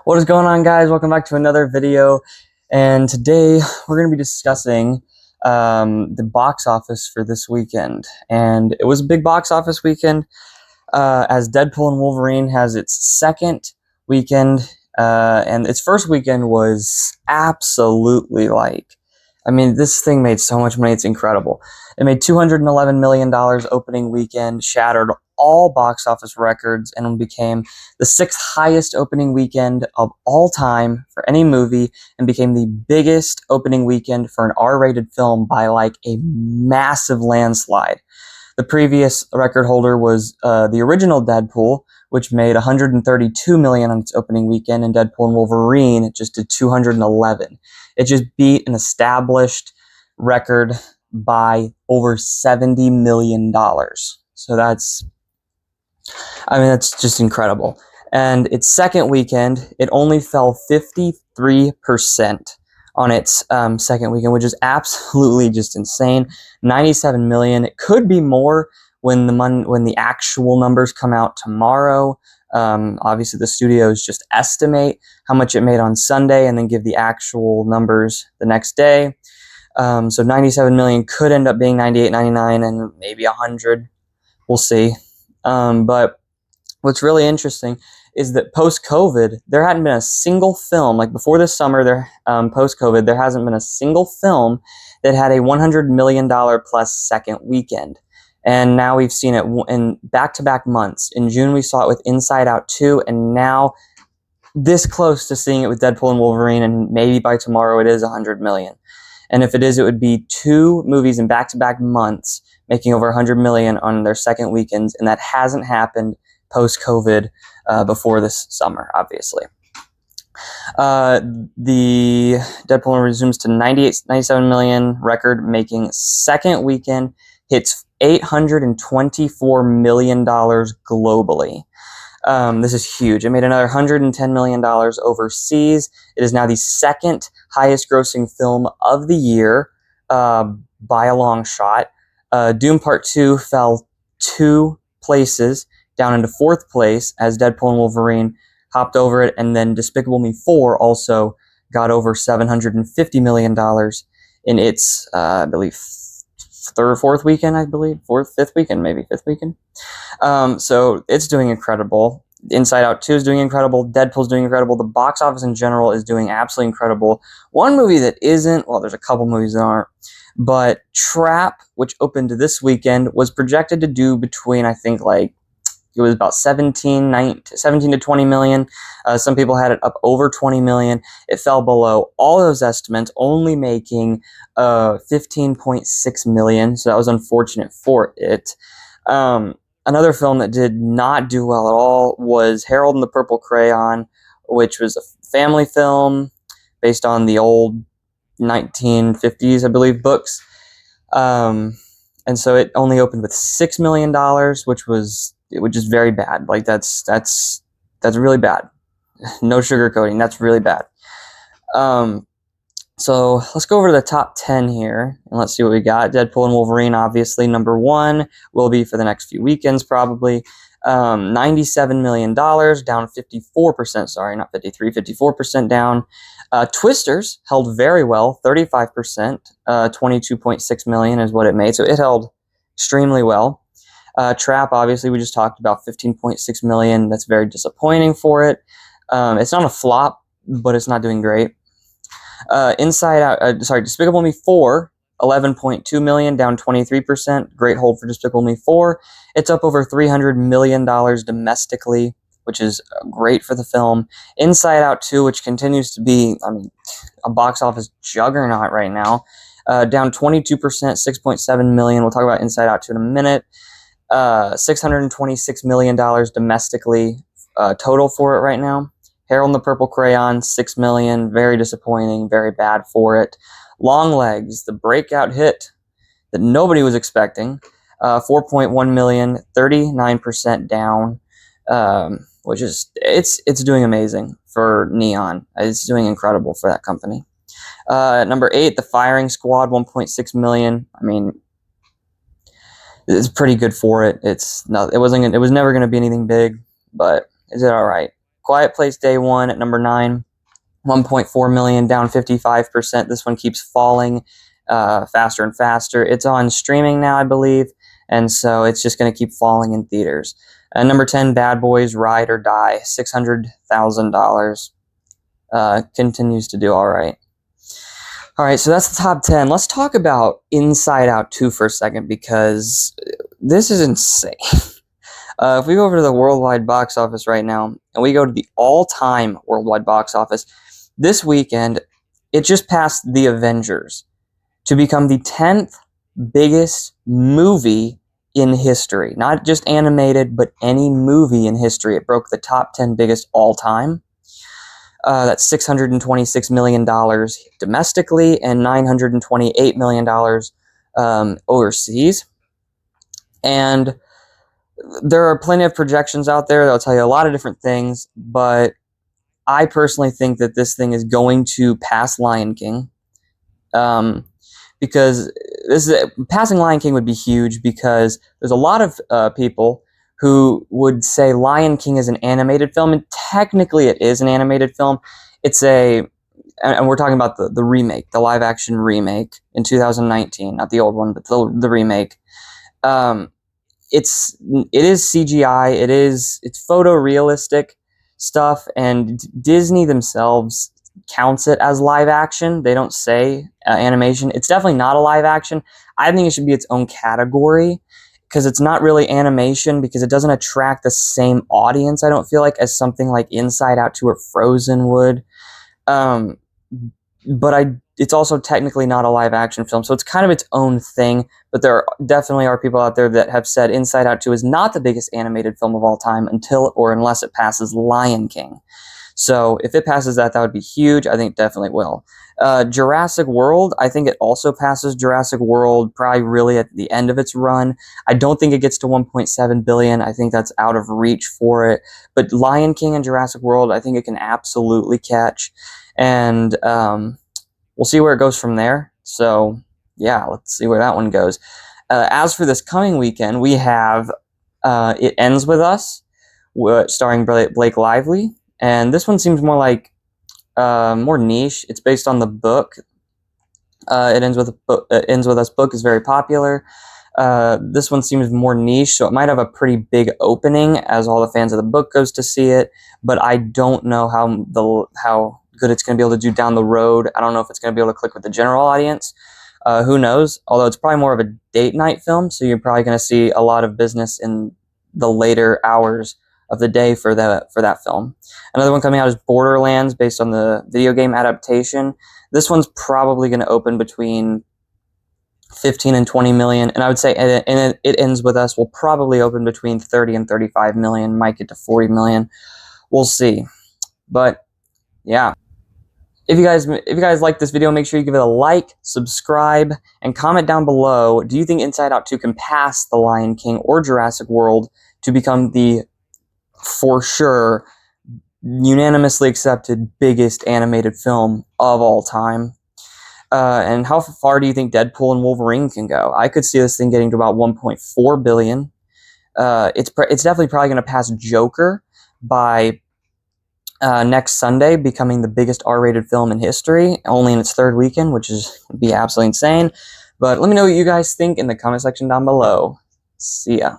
What is going on, guys? Welcome back to another video, and today we're going to be discussing the box office for this weekend. And it was a big box office weekend, as Deadpool and Wolverine has its second weekend, and its first weekend was absolutely this thing made so much money, it's incredible. It made $211 million opening weekend, shattered all box office records, and became the sixth highest opening weekend of all time for any movie, and became the biggest opening weekend for an R-rated film by a massive landslide. The previous record holder was the original Deadpool, which made $132 million on its opening weekend, and Deadpool and Wolverine just did $211. It just beat an established record by over $70 million. So that's just incredible. And its second weekend, it only fell 53% on its second weekend, which is absolutely just insane. $97 million. It could be more when the actual numbers come out tomorrow. Obviously, the studios just estimate how much it made on Sunday and then give the actual numbers the next day. So $97 million could end up being $98, $99, and maybe $100. We'll see. But what's really interesting is that post-COVID, there hadn't been a single film, before this summer, post-COVID, there hasn't been a single film that had a $100 million plus second weekend. And now we've seen it in back-to-back months. In June, we saw it with Inside Out 2, and now this close to seeing it with Deadpool and Wolverine, and maybe by tomorrow it is $100 million. And if it is, it would be two movies in back-to-back months making over $100 million on their second weekends, and that hasn't happened post-COVID before this summer, obviously. The Deadpool resumes to $97 million record-making second weekend, hits $824 million globally. This is huge. It made another $110 million overseas. It is now the second highest grossing film of the year by a long shot. Doom Part 2 fell 2 places down into 4th place as Deadpool and Wolverine hopped over it, and then Despicable Me 4 also got over $750 million in its, I believe, third or fourth weekend, fifth weekend. So it's doing incredible. Inside Out 2 is doing incredible. Deadpool's doing incredible. The box office in general is doing absolutely incredible. One movie that isn't, well, there's a couple movies that aren't, but Trap, which opened this weekend, was projected to do between, I think, it was about 17 to 20 million. Some people had it up over 20 million. It fell below all those estimates, only making 15.6 million. So that was unfortunate for it. Another film that did not do well at all was Harold and the Purple Crayon, which was a family film based on the old 1950s, I believe, books. And so it only opened with $6 million, which is very bad. That's really bad. No sugarcoating. That's really bad. So let's go over to the top 10 here, and let's see what we got. Deadpool and Wolverine, obviously, number 1, will be for the next few weekends, probably. $97 million, down 54%. Sorry, not 53, 54% down. Twisters held very well, 35%. $22.6 million is what it made, so it held extremely well. Trap, obviously, we just talked about, $15.6 million. That's very disappointing for it. It's not a flop, but it's not doing great. Despicable Me 4, $11.2 million, down 23%. Great hold for Despicable Me 4. It's up over $300 million domestically, which is great for the film. Inside Out 2, which continues to be, a box office juggernaut right now, down 22%, $6.7 million. We'll talk about Inside Out 2 in a minute. $626 million domestically total for it right now. Harold and the Purple Crayon, $6 million. Very disappointing, very bad for it. Longlegs, the breakout hit that nobody was expecting, $4.1 million, 39% down, which is, it's doing amazing for Neon. It's doing incredible for that company. Number 8, The Firing Squad, $1.6 million. It's pretty good for it. It was never going to be anything big, but is it all right? Quiet Place Day 1 at number 9, 1.4 million, down 55%. This one keeps falling faster and faster. It's on streaming now, I believe, and so it's just going to keep falling in theaters. Number 10, Bad Boys Ride or Die, $600,000. Continues to do all right. All right, so that's the top 10. Let's talk about Inside Out 2 for a second, because this is insane. If we go over to the worldwide box office right now, and we go to the all-time worldwide box office, this weekend, it just passed The Avengers to become the 10th biggest movie in history. Not just animated, but any movie in history. It broke the top 10 biggest all-time. That's $626 million domestically and $928 million overseas. And there are plenty of projections out there that'll tell you a lot of different things, but I personally think that this thing is going to pass Lion King. Because passing Lion King would be huge, because there's a lot of people who would say Lion King is an animated film, and technically it is an animated film. And we're talking about the remake, the live-action remake in 2019, not the old one, but the remake. It is CGI, it's photorealistic stuff, and Disney themselves counts it as live action. They don't say animation. It's definitely not a live action. I think it should be its own category, because it's not really animation, because it doesn't attract the same audience, I don't feel like, as something like Inside Out 2 or Frozen would. But it's also technically not a live action film, so it's kind of its own thing. But there definitely are people out there that have said Inside Out 2 is not the biggest animated film of all time unless it passes Lion King. So if it passes that would be huge. I think it definitely will. Jurassic World, I think it also passes Jurassic World, probably really at the end of its run. I don't think it gets to 1.7 billion. I think that's out of reach for it. But Lion King and Jurassic World, I think it can absolutely catch. And we'll see where it goes from there. So yeah, let's see where that one goes. As for this coming weekend, we have It Ends With Us, starring Blake Lively. And this one seems more like more niche. It's based on the book. It Ends With Us book is very popular. This one seems more niche, so it might have a pretty big opening as all the fans of the book goes to see it. But I don't know how good it's going to be able to do down the road. I don't know if it's going to be able to click with the general audience. Who knows? Although it's probably more of a date night film, so you're probably going to see a lot of business in the later hours of the day for that film. Another one coming out is Borderlands, based on the video game adaptation. This one's probably going to open between 15 and 20 million, and I would say It Ends With Us will probably open between 30 and 35 million, might get to 40 million. We'll see. But yeah. If you guys like this video, make sure you give it a like, subscribe, and comment down below. Do you think Inside Out 2 can pass The Lion King or Jurassic World to become the, for sure, unanimously accepted biggest animated film of all time? And how far do you think Deadpool and Wolverine can go? I could see this thing getting to about 1.4 billion. It's definitely probably going to pass Joker by next Sunday, becoming the biggest R-rated film in history, only in its third weekend, which would be absolutely insane. But let me know what you guys think in the comment section down below. See ya.